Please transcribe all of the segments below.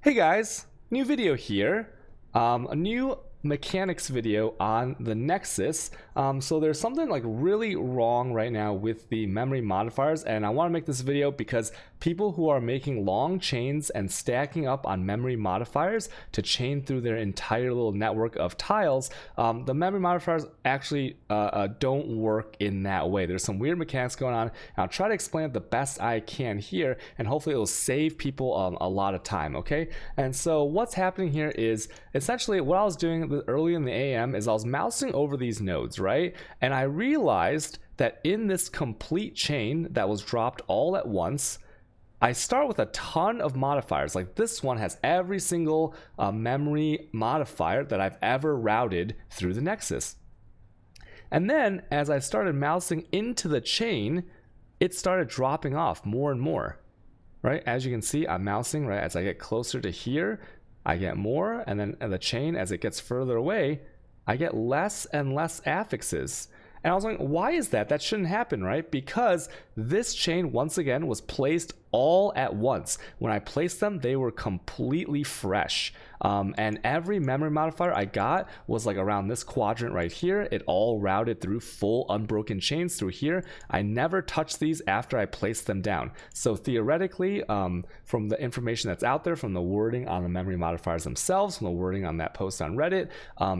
Hey guys, new video here. A new mechanics video on the Nexus. So there's something like really wrong right now with the memory modifiers, and I want to make this video because people who are making long chains and stacking up on memory modifiers to chain through their entire little network of tiles, the memory modifiers actually don't work in that way. There's some weird mechanics going on, and I'll try to explain it the best I can here, and hopefully it'll save people a lot of time. Okay, and so what's happening here is essentially what I was doing early in the AM is I was mousing over these nodes, right? And I realized that in this complete chain that was dropped all at once, I start with a ton of modifiers. Like this one has every single memory modifier that I've ever routed through the Nexus. And then as I started mousing into the chain, it started dropping off more and more, right? As you can see, I'm mousing, right? As I get closer to here, I get more, and then the chain, as it gets further away, I get less and less affixes. And I was like, why is that? That shouldn't happen, right? Because this chain, once again, was placed all at once. When I placed them, they were completely fresh. And every memory modifier I got was like around this quadrant right here. It all routed through full unbroken chains through here. I never touched these after I placed them down. So theoretically, from the information that's out there, from the wording on the memory modifiers themselves, from the wording on that post on Reddit,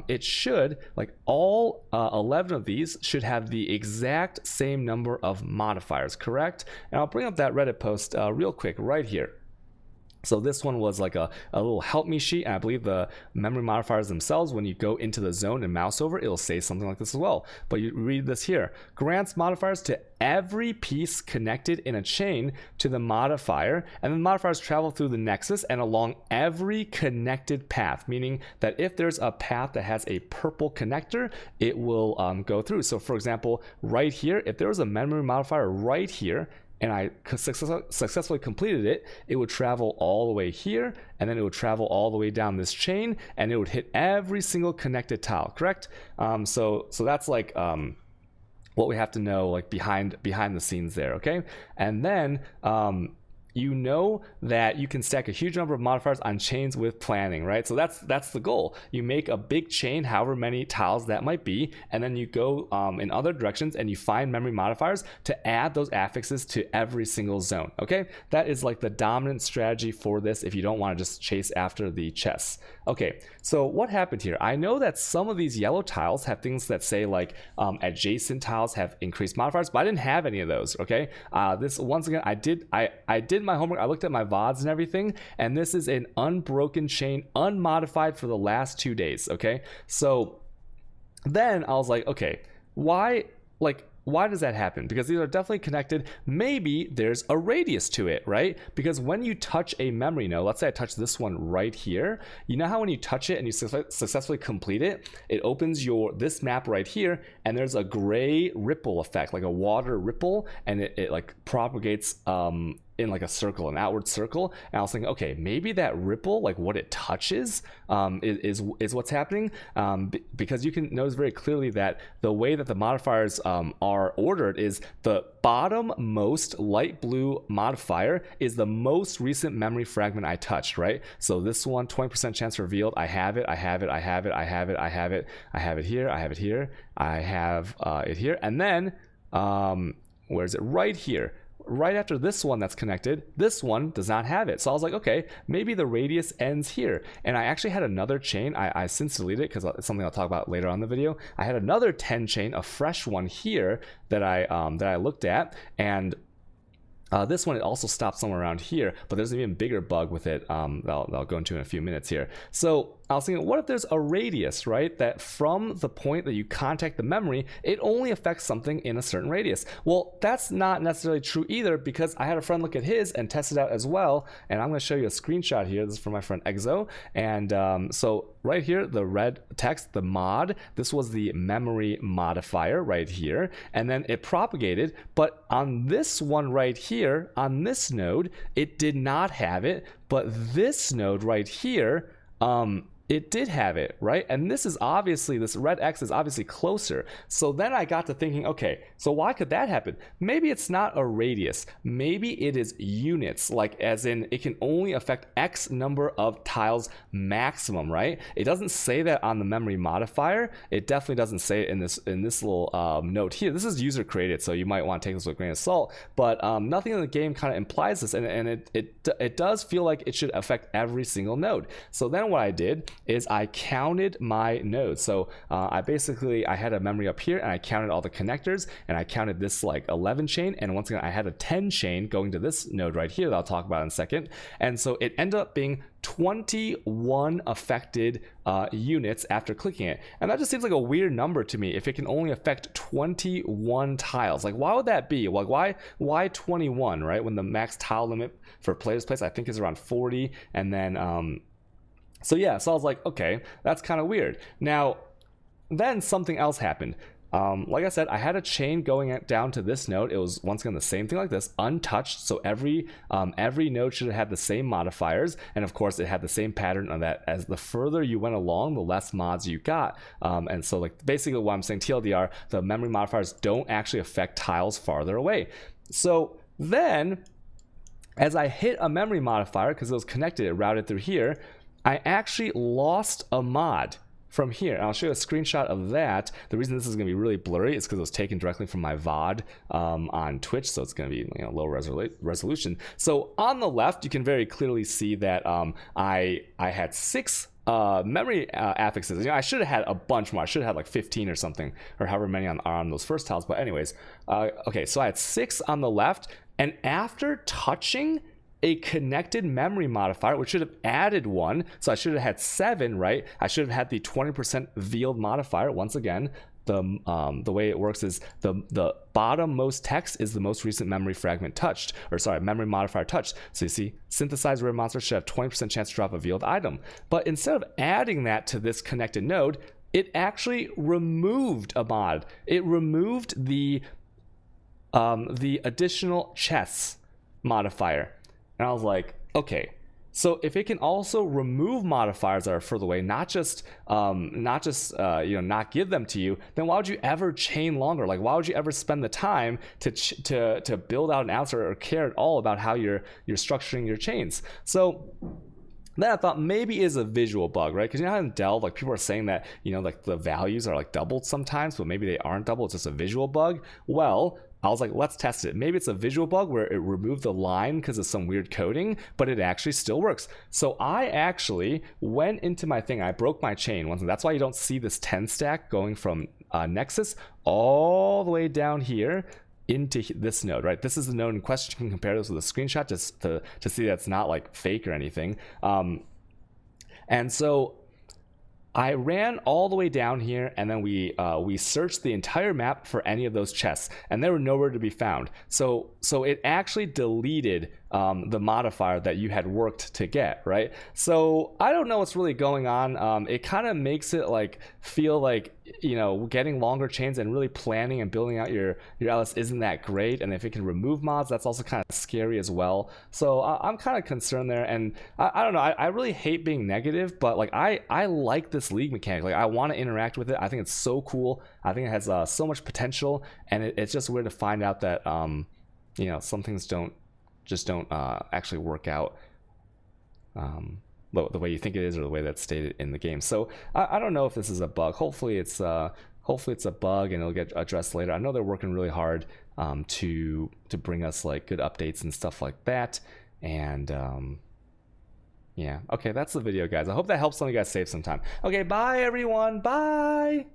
it should, like all 11 of these should have the exact same number of modifiers, correct? And I'll bring up that Reddit post real quick right here. So this one was like a little help me sheet, and I believe the memory modifiers themselves, when you go into the zone and mouse over, it'll say something like this as well. But you read this here: grants modifiers to every piece connected in a chain to the modifier, and then modifiers travel through the Nexus and along every connected path, meaning that if there's a path that has a purple connector, it will go through. So for example, right here, if there was a memory modifier right here, and I successfully completed it, it would travel all the way here, and then it would travel all the way down this chain, and it would hit every single connected tile, correct? So that's like what we have to know, like behind the scenes there, okay? And then you know that you can stack a huge number of modifiers on chains with planning, right? So that's the goal. You make a big chain, however many tiles that might be, and then you go in other directions and you find memory modifiers to add those affixes to every single zone, okay? That is like the dominant strategy for this if you don't want to just chase after the chests. Okay, so what happened here? I know that some of these yellow tiles have things that say like adjacent tiles have increased modifiers, but I didn't have any of those, okay? This, once again, I did my homework. I looked at my VODs and everything, and this is an unbroken chain, unmodified for the last 2 days, okay? So then I was like, okay, why does that happen? Because these are definitely connected. Maybe there's a radius to it, right? Because when you touch a memory node, let's say I touch this one right here, you know how when you touch it and you successfully complete it, it opens this map right here, and there's a gray ripple effect, like a water ripple, and it like propagates in like a circle, an outward circle. And I was thinking, okay, maybe that ripple, like what it touches, is what's happening, because you can notice very clearly that the way that the modifiers are ordered is the bottom most light blue modifier is the most recent memory fragment I touched, right? So this one, 20% chance revealed, I have it, I have it, I have it, I have it, I have it, I have it here, I have it here, I have it here, and then where is it? Right here. Right after this one that's connected, this one does not have it. So I was like, okay, maybe the radius ends here. And I actually had another chain. I since deleted it because it's something I'll talk about later on in the video. I had another 10 chain, a fresh one here that I looked at, and this one, it also stopped somewhere around here, but there's an even bigger bug with it that I'll go into in a few minutes here. So I was thinking, what if there's a radius, right? That from the point that you contact the memory, it only affects something in a certain radius. Well, that's not necessarily true either, because I had a friend look at his and test it out as well. And I'm going to show you a screenshot here. This is from my friend Exo. And so right here, the red text, the mod, this was the memory modifier right here. And then it propagated, but on this one right here, on this node, it did not have it. But this node right here, it did have it, right? And this is obviously, this red X is obviously closer. So then I got to thinking, okay, so why could that happen? Maybe it's not a radius. Maybe it is units, like as in it can only affect X number of tiles maximum, right? It doesn't say that on the memory modifier. It definitely doesn't say it in this little note here. This is user created, so you might want to take this with a grain of salt, but nothing in the game kind of implies this, and it does feel like it should affect every single node. So then what I did is I counted my nodes. So I had a memory up here, and I counted all the connectors, and I counted this like 11 chain, and once again I had a 10 chain going to this node right here that I'll talk about in a second. And so it ended up being 21 affected units after clicking it, and that just seems like a weird number to me if it can only affect 21 tiles. Like, why would that be? Like, why 21, right, when the max tile limit for players place I think is around 40? And then so yeah, so I was like, okay, that's kind of weird. Now then something else happened. Like I said, I had a chain going down to this node. It was once again the same thing like this, untouched. So every node should have had the same modifiers, and of course it had the same pattern on that. As the further you went along, the less mods you got. And so like basically what I'm saying, TLDR, the memory modifiers don't actually affect tiles farther away. So then, as I hit a memory modifier, because it was connected, it routed through here, I actually lost a mod from here. And I'll show you a screenshot of that. The reason this is going to be really blurry is because it was taken directly from my VOD on Twitch, so it's going to be low resolution. So on the left, you can very clearly see that I had 6 memory affixes. I should have had a bunch more. I should have had like 15 or something, or however many are on those first tiles. But anyways, okay, so I had 6 on the left, and after touching a connected memory modifier, which should have added 1, so I should have had 7, right? I should have had the 20% veiled modifier. Once again, the way it works is the bottom most text is the most recent memory fragment touched, or sorry, memory modifier touched. So you see, synthesized rare monster should have 20% chance to drop a veiled item. But instead of adding that to this connected node, it actually removed a mod. It removed the additional chests modifier. And I was like, okay, so if it can also remove modifiers that are further away, not just not give them to you, then why would you ever chain longer? Like, why would you ever spend the time to build out an answer or care at all about how you're structuring your chains? So then I thought maybe it is a visual bug, right? Because you know how in Delve, like people are saying that like the values are like doubled sometimes, but maybe they aren't doubled. It's just a visual bug. Well, I was like, let's test it. Maybe it's a visual bug where it removed the line because of some weird coding, but it actually still works. So I actually went into my thing. I broke my chain. That's why you don't see this 10 stack going from Nexus all the way down here into this node, right? This is the node in question. You can compare this with a screenshot just to see that it's not like fake or anything. And so I ran all the way down here, and then we searched the entire map for any of those chests, and they were nowhere to be found. So it actually deleted the modifier that you had worked to get, right? So I don't know what's really going on. It kind of makes it like feel like getting longer chains and really planning and building out your LS isn't that great. And if it can remove mods, that's also kind of scary as well. So I'm kind of concerned there, and I don't know. I really hate being negative, but like I like this league mechanic. Like I want to interact with it. I think it's so cool. I think it has so much potential, and it's just weird to find out that some things don't actually work out the way you think it is, or the way that's stated in the game. So I don't know if this is a bug. Hopefully it's a bug and it'll get addressed later. I know they're working really hard to bring us like good updates and stuff like that. And yeah, okay, that's the video, guys. I hope that helps some of you guys save some time. Okay, bye everyone. Bye.